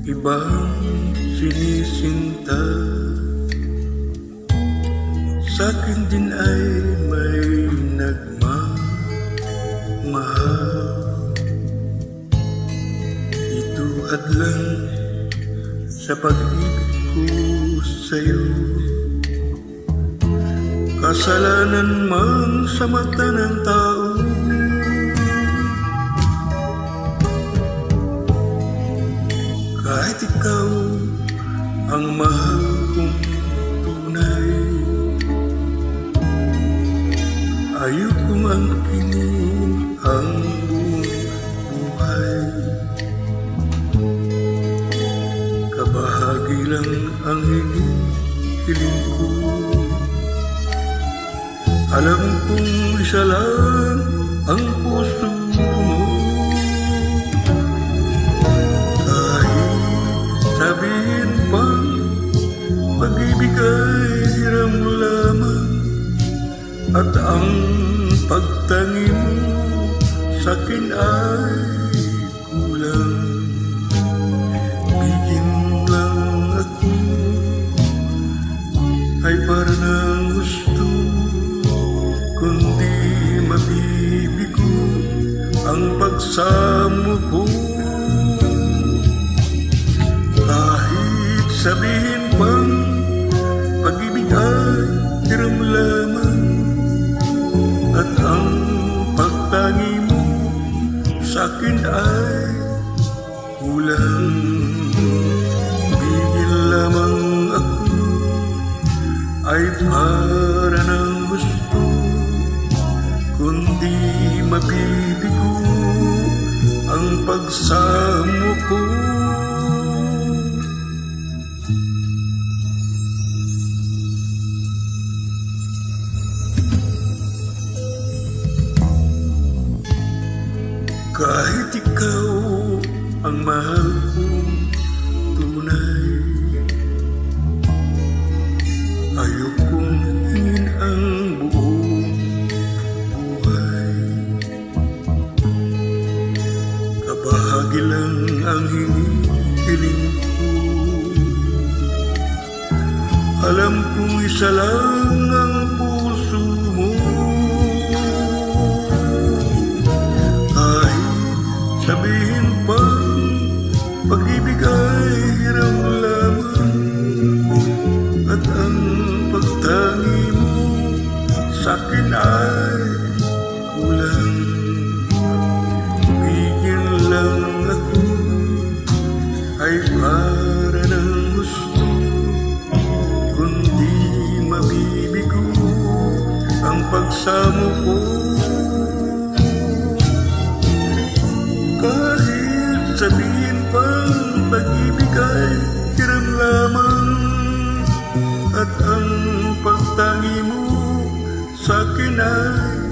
ibang sinisinta. Sa'kin din ay may nagmamahal. Ito hadlang sa pag-ibig ko sa'yo. Kasalanan man sa mata ng tao, kahit ikaw ang mahal kong tunay, ayokong angkinin ang buong buhay. Kabahagi lang ang hinihiling ko. Alam kong isa lang ang puso mo. Kahit sabihin pang pag-ibig ay hiram lamang, at ang pagtangi mo sa'kin ay kulang. Bigyan lang ako ay para ng gusto, kundi mabibigo ang pagsamo ko. Kahit sabihin pang pag-ibig ay hiram lamang, at ang pagtangi mo sa'kin ay kulang. Bigyan lamang ako ay para ng gusto, kundi mabibigo ang pagsamo ko. Kahit ikaw ang mahal kong tunay, ayokong hingin ang buong buhay. Kabahagi lang ang hinihiling ko. Alam kong isa lang ang puso mo. Sabihin pang pag-ibig ay hiram lamang, at ang pagtangi mo sa'kin ay kulang. Bigyan lang ako ay para ng gusto, kundi mabibigo ang pagsamo ko. Kahit sabihin pang pag-ibig ay hiram lamang, at ang pagtangi mo sa'kin ay